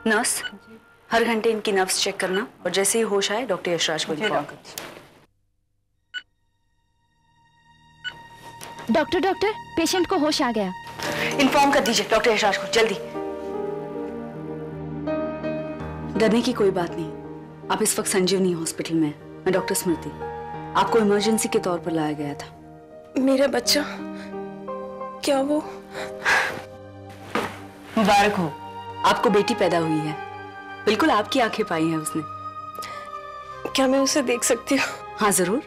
Nurse, हर घंटे इनकी nerves check करना और जैसे ही होश आए डॉक्टर यशराज को इन्फॉर्म कर दीजिए। डॉक्टर, पेशेंट को होश आ गया। इन्फॉर्म कर दीजिए डॉक्टर यशराज को, जल्दी। डरने की कोई बात नहीं, आप इस वक्त संजीवनी हॉस्पिटल में हैं। मैं डॉक्टर स्मृति, आपको इमरजेंसी के तौर पर लाया गया था। मेरा बच्चा, क्या वो? मुबारक हो, आपको बेटी पैदा हुई है। बिल्कुल आपकी आंखें पाई हैं उसने। क्या मैं उसे देख सकती हूँ? हाँ जरूर,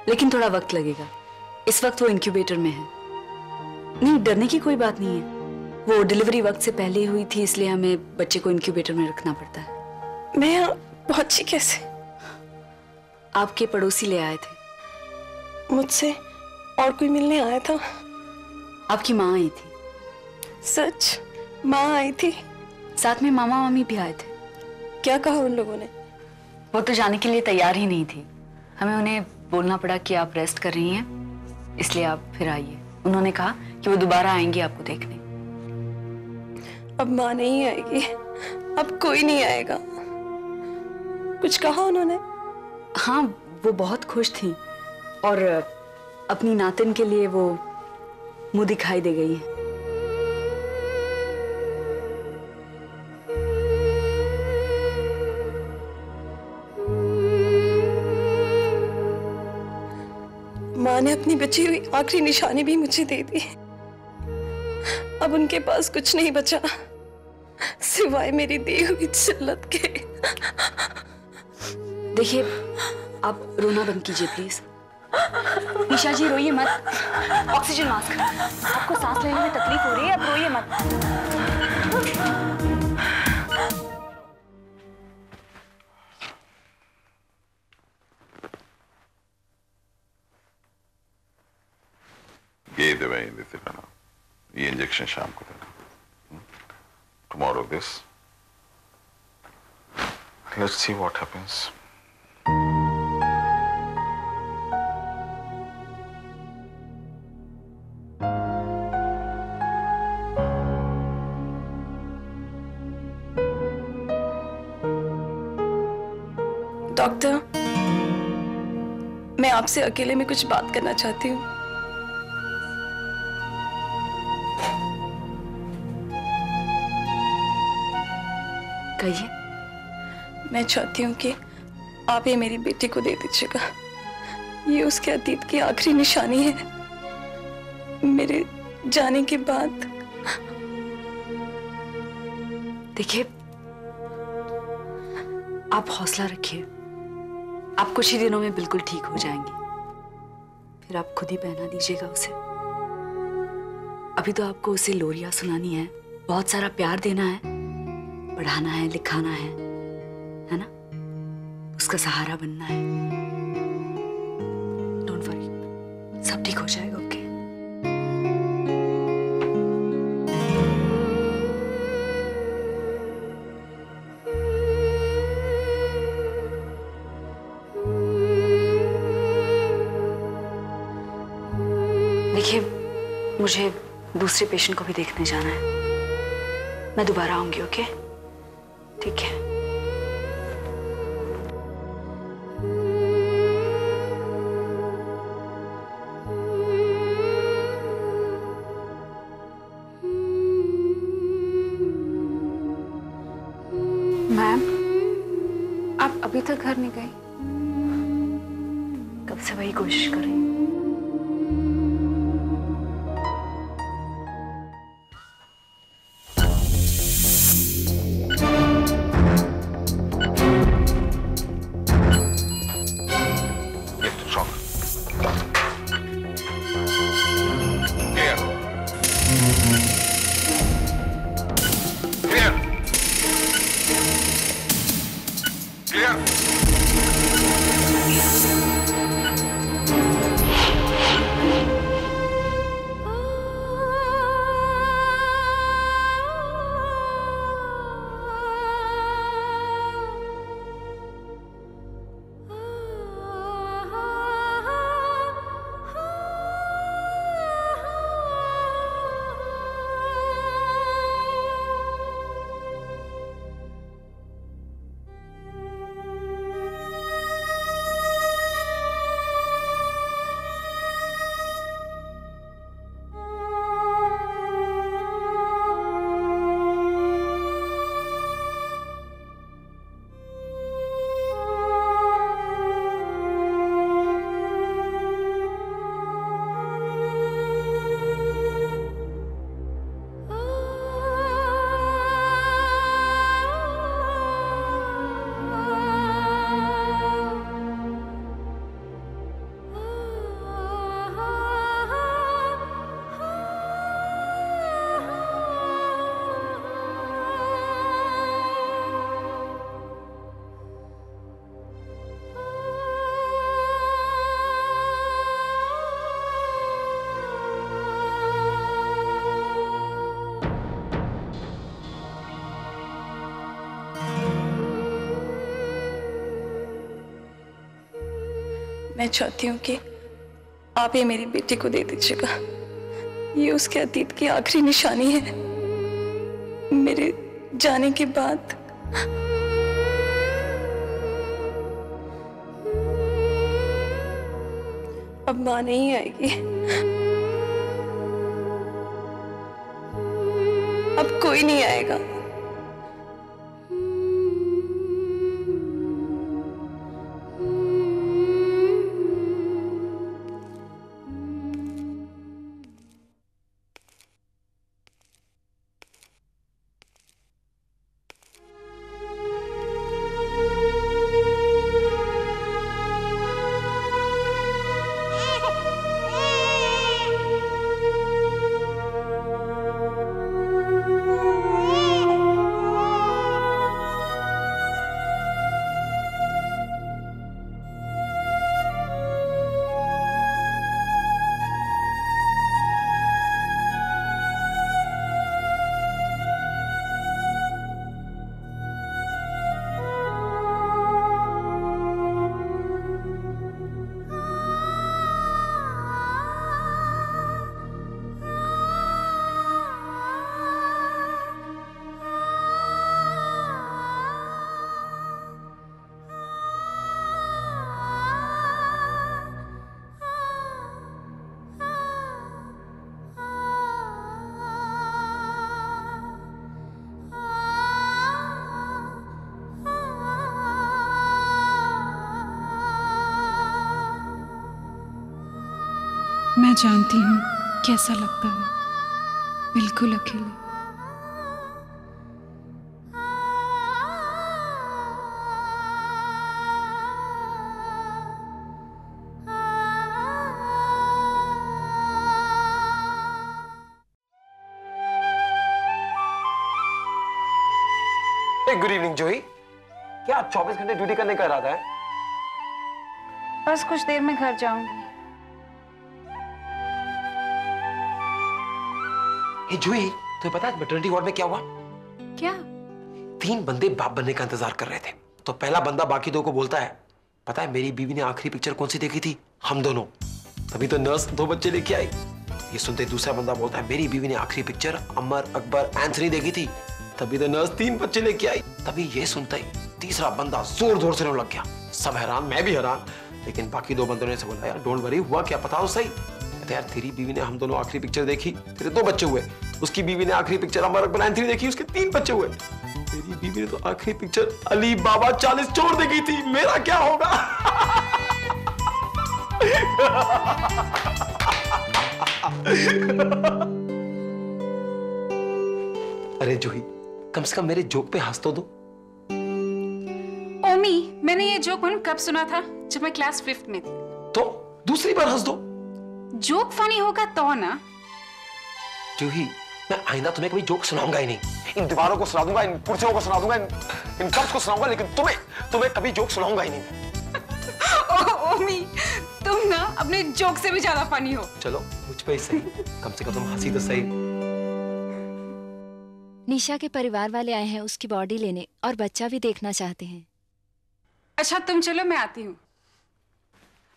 लेकिन थोड़ा वक्त लगेगा। इस वक्त वो इंक्यूबेटर में है। नहीं, डरने की कोई बात नहीं है। वो डिलीवरी वक्त से पहले हुई थी, इसलिए हमें बच्चे को इंक्यूबेटर में रखना पड़ता है। मैं यहाँ पहुंची कैसे? आपके पड़ोसी ले आए थे। मुझसे और कोई मिलने आया था? आपकी माँ आई थी। सच? माँ आई थी? साथ में मामा मामी भी आए थे। क्या कहा उन लोगों ने? वो तो जाने के लिए तैयार ही नहीं थी। हमें उन्हें बोलना पड़ा कि आप रेस्ट कर रही हैं, इसलिए आप फिर आइए। उन्होंने कहा कि वो दोबारा आएंगे आपको देखने। अब माँ नहीं आएगी, अब कोई नहीं आएगा। कुछ कहा उन्होंने? हाँ, वो बहुत खुश थी और अपनी नातिन के लिए वो मुंह दिखाई दे गई है। माँ ने अपनी बची हुई आखिरी निशानी भी मुझे दे दी। अब उनके पास कुछ नहीं बचा सिवाय मेरी दी हुई जिल्लत के। देखिए, आप रोना बंद कीजिए प्लीज। निशा जी रोइए मत। ऑक्सीजन मास्क, आपको सांस लेने में तकलीफ हो रही है, अब रोइए मत। ये दवाई देते रहना, ये इंजेक्शन शाम को देना। Tomorrow this, let's see what happens. Doctor, मैं आपसे अकेले में कुछ बात करना चाहती हूँ। कहिए। मैं चाहती हूँ कि आप ये मेरी बेटी को दे दीजिएगा। ये उसके अतीत की आखिरी निशानी है। मेरे जाने के बाद। देखिए, आप हौसला रखिए, आप कुछ ही दिनों में बिल्कुल ठीक हो जाएंगी। फिर आप खुद ही पहना दीजिएगा उसे। अभी तो आपको उसे लोरियां सुनानी है, बहुत सारा प्यार देना है, पढ़ाना है, लिखाना है ना? उसका सहारा बनना है। डोंट वरी, सब ठीक हो जाएगा। ओके? देखिए, मुझे दूसरे पेशेंट को भी देखने जाना है। मैं दोबारा आऊंगी। ओके? ठीक है। मैम, आप अभी तक घर नहीं गई? कब से वही कोशिश कर रही हूँ। मैं चाहती हूँ कि आप ये मेरी बेटी को दे दीजिएगा। ये उसके अतीत की आखिरी निशानी है। मेरे जाने के बाद अब माँ नहीं आएगी, अब कोई नहीं आएगा। मैं जानती हूँ कैसा लगता है बिल्कुल अकेले। गुड इवनिंग जोही, क्या आप 24 घंटे ड्यूटी करने का इरादा है? बस कुछ देर में घर जाऊंगी। हे जूही, तुम्हें पता है मैटरनिटी वार्ड में क्या हुआ? क्या? 3 बंदे बाप बनने का इंतजार कर रहे थे। तो पहला बंदा बाकी 2 को बोलता है, पता है मेरी बीवी ने आखिरी पिक्चर कौन सी देखी थी? हम दोनों। तभी तो नर्स 2 बच्चे लेके आई। ये सुनते दूसरा बंदा बोलता है, मेरी बीवी ने आखिरी पिक्चर अमर अकबर एंथनी देखी थी। तभी तो नर्स 3 बच्चे लेके आई। तभी ये सुनते ही तीसरा बंदा जोर जोर से रोने लग गया। सब हैरान, मैं भी हैरान। लेकिन बाकी 2 बंदों ने से बोला, यार डोंट वरी, हुआ क्या पता हो सही। कहते यार तेरी बीवी ने हम दोनों आखिरी पिक्चर देखी, तेरे 2 बच्चे हुए। उसकी बीवी ने आखिरी पिक्चर अमर अकबर एंथनी देखी, उसके 3 बच्चे हुए। मेरी बीवी ने तो आखिरी पिक्चर अली बाबा 40 चोर देखी थी, मेरा क्या होगा? अरे जूही, कम से कम मेरे जोक पे हंस तो दो। ओमी, मैंने ये जोक कब सुना था? जब मैं क्लास 5th में थी। तो दूसरी बार हंस दो। जोक फनी होगा तो ना। जूही, मैं आइंदा तुम्हें कभी जोक सुनाऊंगा ही नहीं। इन दीवारों को सुना दूंगा, इन कुर्सियों को सुना दूंगा, इन कप्स को सुनाऊंगा, लेकिन तुम्हें कभी जोक सुनाऊंगा ही नहीं। ओमी, तुम ना अपने जोक से भी ज्यादा फनी हो। चलो मुझ पे ही सही, कम से कम तुम हंसी तो सही। निशा के परिवार वाले आए हैं उसकी बॉडी लेने और बच्चा भी देखना चाहते हैं। अच्छा तुम चलो, मैं आती हूँ।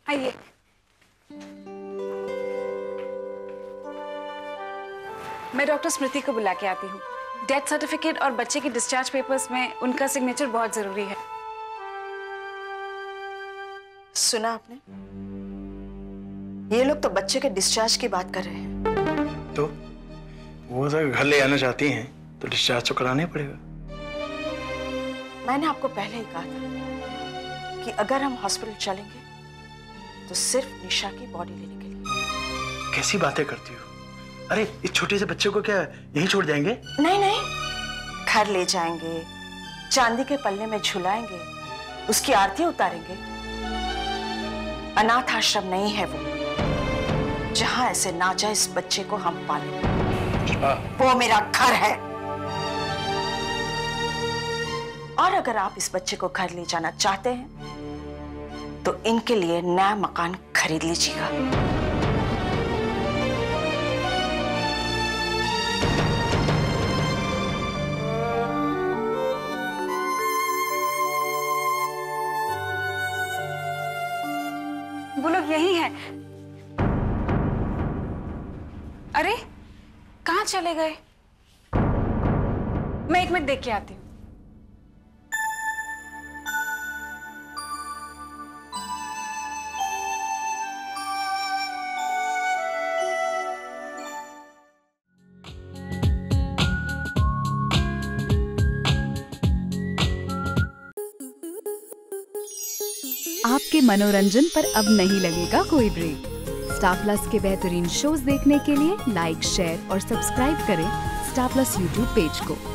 आइए। मैं डॉक्टर स्मृति को बुला के आती हूँ। डेथ सर्टिफिकेट और बच्चे के डिस्चार्ज पेपर्स में उनका सिग्नेचर बहुत जरूरी है। सुना आपने? ये लोग तो बच्चे के डिस्चार्ज की बात कर रहे हैं। तो वो अगर घर ले आना चाहती हैं तो डिस्चार्ज तो कराना ही पड़ेगा। मैंने आपको पहले ही कहा था कि अगर हम हॉस्पिटल चलेंगे तो सिर्फ निशा की बॉडी लेने के लिए। कैसी बातें करती हो? अरे इस छोटे से बच्चे को क्या यहीं छोड़ जाएंगे? नहीं नहीं, घर ले जाएंगे, चांदी के पल्ले में झुलाएंगे, उसकी आरती उतारेंगे। अनाथ आश्रम नहीं है वो जहां ऐसे नाजायज बच्चे को हम पालेंगे। वो मेरा घर है। और अगर आप इस बच्चे को घर ले जाना चाहते हैं तो इनके लिए नया मकान खरीद लीजिएगा। हैं। अरे कहाँ चले गए? मैं 1 मिनट देख के आती हूँ। आपके मनोरंजन पर अब नहीं लगेगा कोई ब्रेक। स्टार प्लस के बेहतरीन शोज देखने के लिए लाइक, शेयर और सब्सक्राइब करें स्टार प्लस यूट्यूब पेज को।